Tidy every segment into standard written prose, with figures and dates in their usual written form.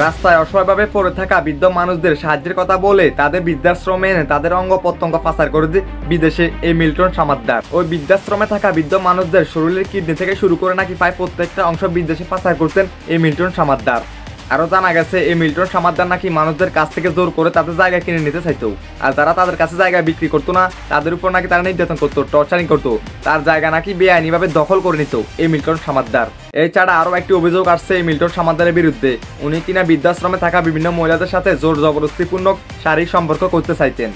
রাস্তায় অসহায়ভাবে পড়ে থাকা বৃদ্ধ মানুষদের সাহায্যের কথা বলে তাদের বৃদ্ধাশ্রমে এনে তাদের অঙ্গ প্রত্যঙ্গ পাচার করে দিয়ে বিদেশে এই মিল্টন সামাদ্দার। ওই বৃদ্ধাশ্রমে থাকা বৃদ্ধ মানুষদের শরীরের কিডনি থেকে শুরু করে নাকি প্রায় প্রত্যেকটা অংশ বিদেশে পাচার করতেন এই মিল্টন সামাদ্দার। আরো জানা গেছে এই মিল্টন সামাদ্দার নাকি মানুষদের কাছ থেকে জোর করে তাদের জায়গা কিনে নিতে চাইতো, আর যারা তাদের কাছে জায়গা বিক্রি করতো না তাদের উপর নাকি তারা নির্যাতন করতো, টর্চারিং করতো, তার জায়গা নাকি বেআইনিভাবে দখল করে নিত এই মিল্টন সামাদ্দার। এছাড়া আরো একটি অভিযোগ আসছে এই মিল্টন সামাদ্দারের বিরুদ্ধে, উনি কিনা বৃদ্ধাশ্রমে থাকা বিভিন্ন মহিলাদের সাথে জোর জবরদস্তিপূর্ণ শারীরিক সম্পর্ক করতে চাইতেন।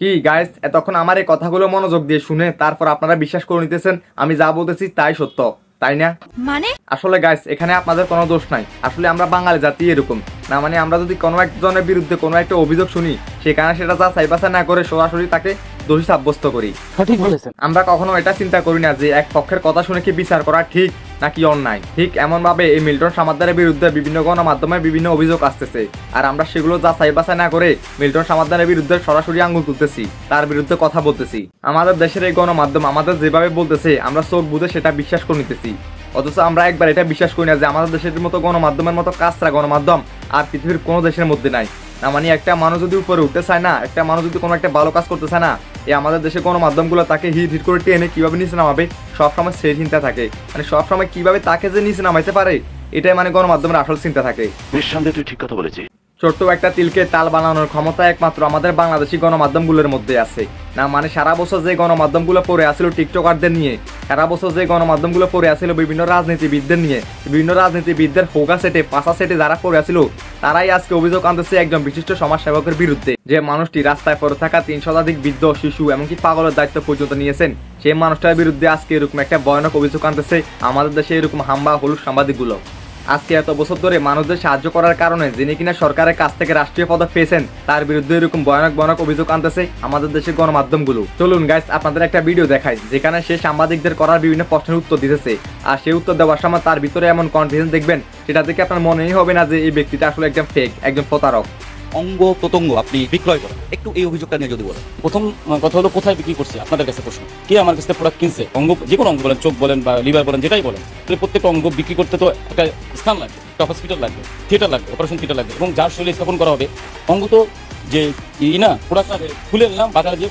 কি গাইস, এতক্ষণ আমার এই কথাগুলো মনোযোগ দিয়ে শুনে তারপর আপনারা বিশ্বাস করে নিতেছেন আমি যা বলতেছি তাই সত্য, তাই না? মানে আসলে গাইস এখানে আপনাদের কোনো দোষ নাই, আসলে আমরা বাঙালি জাতি এরকম না। মানে আমরা যদি কোনো একজনের বিরুদ্ধে কোনো একটা অভিযোগ শুনি সেখানে সেটা যাচাই বাছাই না করে সরাসরি তাকে দোষী সাব্যস্ত করি। সঠিক বলেছেন। আমরা কখনো এটা চিন্তা করি না যে এক পক্ষের কথা শুনে কি বিচার করা ঠিক নাকি অন্যায়। ঠিক এমন ভাবে এই মিল্টন সামাদ্দারের বিরুদ্ধে বিভিন্ন গণমাধ্যমে বিভিন্ন অভিযোগ আসতেছে, আর আমরা সেগুলো যাচাই বাছাই না করে মিল্টন সামাদ্দারের বিরুদ্ধে সরাসরি আঙ্গুল তুলতেছি, তার বিরুদ্ধে কথা বলতেছি। আমাদের দেশের এই গণমাধ্যম আমাদের যেভাবে বলতেছে আমরা চোখ বুঝে সেটা বিশ্বাস করে নিতেছি, অথচ আমরা একবার এটা বিশ্বাস করি না যে আমাদের দেশের মতো গণমাধ্যমের মতো কাঁচরা গণমাধ্যম আর পৃথিবীর কোনো দেশের মধ্যে নাই। না মানে একটা মানুষ যদি উপরে উঠতে চায় না, একটা মানুষ যদি কোনো একটা ভালো কাজ করতে চায় না, এই আমাদের দেশের গণমাধ্যমগুলো তাকে হিট করে টেনে কিভাবে নিচে নামাবে সবসময় সেই চিন্তা থাকে। মানে সবসময় কিভাবে তাকে যে নিচে নামাইতে পারে এটাই মানে গণমাধ্যমের আসল চিন্তা থাকে। নিঃসন্দেহে তুই ঠিক কথা বলেছিস। ছোট্ট একটা তিলকে তাল বানানোর ক্ষমতা একমাত্র আমাদের বাংলাদেশি গণমাধ্যমগুলোর মধ্যে আছে। না মানে সারা বছর যে গণমাধ্যমগুলো পড়ে আসছিল টিকটকারদের নিয়ে, সারা বছর যে গণমাধ্যমগুলো পড়ে আসছিল বিভিন্ন রাজনীতিবিদদের নিয়ে, বিভিন্ন রাজনীতিবিদদের হোগা সেটে পাশা সেটে যারা পড়ে আসছিল তারাই আজকে অভিযোগ আনতেছে একজন বিশিষ্ট সমাজসেবকের বিরুদ্ধে, যে মানুষটি রাস্তায় পড়ে থাকা ৩০০ শতাধিক বৃদ্ধ, শিশু এমনকি পাগলের দায়িত্ব পর্যন্ত নিয়েছেন, সেই মানুষটার বিরুদ্ধে আজকে এরকম একটা ভয়ানক অভিযোগ আনতেছে আমাদের দেশে এরকম হাম্বা হলুদ সাংবাদিকগুলো। আজকে এত বছর ধরে মানুষদের সাহায্য করার কারণে যিনি কিনা সরকারের কাছ থেকে রাষ্ট্রীয় পদক পেয়েছেন তার বিরুদ্ধে এরকম ভয়ানক অভিযোগ আনতেছে আমাদের দেশের গণমাধ্যমগুলো। চলুন গাইস আপনাদের একটা ভিডিও দেখাই যেখানে সে সাংবাদিকদের করার বিভিন্ন প্রশ্নের উত্তর দিতেছে, আর সেই উত্তর দেওয়ার সময় তার ভিতরে এমন কনফিডেন্স দেখবেন সেটা দেখে আপনার মনেই হবে না যে এই ব্যক্তিটা আসলে একজন ফেক, একজন প্রতারক। অঙ্গ প্রত্যঙ্গ আপনি বিক্রয় করেন, একটু এই অভিযোগটা নিয়ে যদি বলেন। প্রথম কথা হলো কোথায় বিক্রি করছে, আপনাদের কাছে প্রশ্ন। কে আমার কাছে প্রোডাক্ট কিনছে? অঙ্গ, যে কোনো অঙ্গ বলেন, চোখ বলেন বা লিভার বলেন, যেটাই বলেন, প্রত্যেকটা অঙ্গ বিক্রি করতে তো একটা স্থান লাগবে, একটা হসপিটাল লাগবে, থিয়েটার লাগবে, অপারেশন থিয়েটার লাগবে, এবং যার শরীরে স্থাপন করা হবে অঙ্গ তো যে না প্রোডাক্টটা খুলে নিলাম বাজারে যে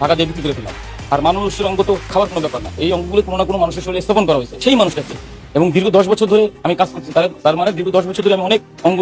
ঢাকা দিয়ে বিক্রি করে ফেললাম। আর মানুষের অঙ্গ তো খাওয়ার কোনো ব্যাপার না, এই অঙ্গগুলো কোনো না কোনো মানুষের শরীরে স্থাপন করা হয়েছে সেই মানুষটাকে, এবং দীর্ঘ 10 বছর ধরে আমি কাজ করছি, তার মানে দীর্ঘ 10 বছর ধরে আমি অনেক অঙ্গ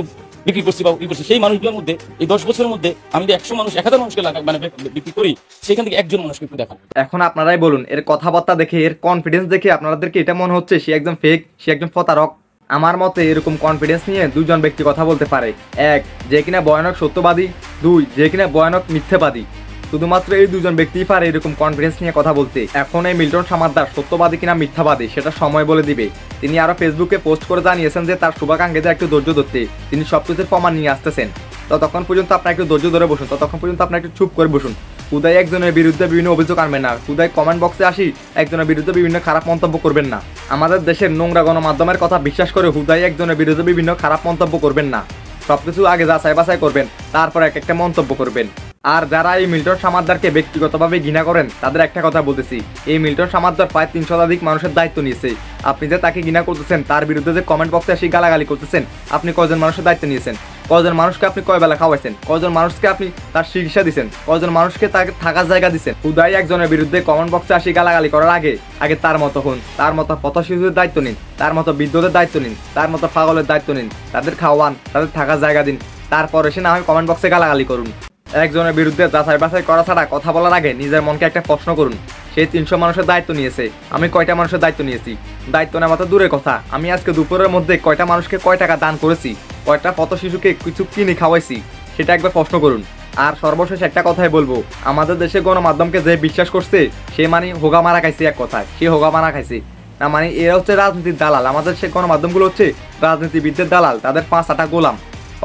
বিক্রি করছি বা ই করছি। সেই মানুষগুলোর মধ্যে এই 10 বছরের মধ্যে আমি 100 মানুষ 1000 মানুষকে মানে বিক্রি করি, সেখান থেকে একজন মানুষকে একটু দেখান। এখন আপনারাই বলুন, এর কথাবার্তা দেখে, এর কনফিডেন্স দেখে আপনাদেরকে এটা মনে হচ্ছে সে একজন ফেক, সে একজন প্রতারক? আমার মতে এরকম কনফিডেন্স নিয়ে দুজন ব্যক্তি কথা বলতে পারে, এক যে কিনা ভয়ানক সত্যবাদী, দুই যে কিনা ভয়ানক মিথ্যাবাদী। শুধুমাত্র এই দুজন ব্যক্তিই পারে এরকম কনফিডেন্স নিয়ে কথা বলতে। এখন এই মিল্টন সামাদ্দার সত্যবাদী কিনা মিথ্যাবাদী সেটা সময় বলে দিবে। তিনি আরো ফেসবুকে পোস্ট করে জানিয়েছেন যে তার শুভাকাঙ্ক্ষীদের একটু ধৈর্য ধরতে, তিনি সবকিছুর প্রমাণ নিয়ে আসতেছেন। ততক্ষণ পর্যন্ত আপনার একটু ধৈর্য ধরে বসুন, ততক্ষণ পর্যন্ত আপনার একটু চুপ করে বসুন। খুদাই একজনের বিরুদ্ধে বিভিন্ন অভিযোগ আনবেন না, খুদাই কমেন্ট বক্সে আসি একজনের বিরুদ্ধে বিভিন্ন খারাপ মন্তব্য করবেন না। আমাদের দেশের নোংরা গণমাধ্যমের কথা বিশ্বাস করে হুদাই একজনের বিরুদ্ধে বিভিন্ন খারাপ মন্তব্য করবেন না। সবকিছু আগে যাচাই বাছাই করবেন, তারপর এক একটা মন্তব্য করবেন। আর যারা এই মিল্টন সামাদ্দারকে ব্যক্তিগতভাবে ঘৃণা করেন তাদের একটা কথা বলতেছি, এই মিল্টন সামাদ্দার প্রায় ৩০০ শতাধিক মানুষের দায়িত্ব নিয়েছে। আপনি যে তাকে ঘৃণা করতেছেন, তার বিরুদ্ধে যে কমেন্ট বক্সে এসে গালাগালি করতেছেন, আপনি কয়জন মানুষের দায়িত্ব নিয়েছেন? কয়জন মানুষকে আপনি কয় বেলা খাওয়াইছেন? কয়জন মানুষকে আপনি তার চিকিৎসা দিচ্ছেন? কয়জন মানুষকে তাকে থাকার জায়গা দিচ্ছেন? হুদাই একজনের বিরুদ্ধে কমেন্ট বক্সে আসি গালাগালি করার আগে তার মতো হন, তার মতো পথ শিশুদের দায়িত্ব নিন, তার মতো বৃদ্ধদের দায়িত্ব নিন, তার মতো পাগলের দায়িত্ব নিন, তাদের খাওয়ান, তাদের থাকার জায়গা দিন, তারপর এসে না হয় কমেন্ট বক্সে গালাগালি করুন। একজনের বিরুদ্ধে যাচাই বাছাই করা ছাড়া কথা বলার আগে নিজের মনকে একটা প্রশ্ন করুন, সে ৩০০ মানুষের দায়িত্ব নিয়েছে, আমি কয়টা মানুষের দায়িত্ব নিয়েছি? দায়িত্ব নেওয়া তো দূরের কথা, আমি আজকে দুপুরের মধ্যে কয়টা মানুষকে কয় টাকা দান করেছি, কয়টা পথ শিশুকে কিছু কিনে খাওয়াইছি, সেটা একবার প্রশ্ন করুন। আর সর্বশেষ একটা কথাই বলবো, আমাদের দেশে গণমাধ্যমকে যে বিশ্বাস করছে সে মানে হোগা মারা খাইছে, এক কথায় সে হোগা মারা খাইছে। না মানে এরা হচ্ছে রাজনীতির দালাল, আমাদের সে গণমাধ্যমগুলো হচ্ছে রাজনীতিবিদদের দালাল, তাদের ৫ গোলাম।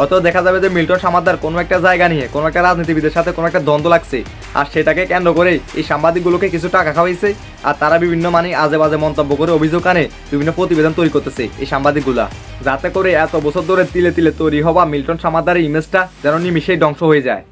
অত দেখা যাবে যে মিল্টন সামাদ্দার কোনো একটা জায়গা নিয়ে কোনো একটা রাজনীতিবিদের সাথে কোনো একটা দ্বন্দ্ব লাগছে, আর সেটাকে কেন্দ্র করে এই সাংবাদিকগুলোকে কিছু টাকা খাওয়াইছে, আর তারা বিভিন্ন আজে বাজে মন্তব্য করে অভিযোগ আনে, বিভিন্ন প্রতিবেদন তৈরি করতেছে এই সাংবাদিকগুলা, যাতে করে এত বছর ধরে তিলে তিলে তৈরি হওয়া মিল্টন সামাদ্দারের ইমেজটা যেন নিমিশেই ধ্বংস হয়ে যায়।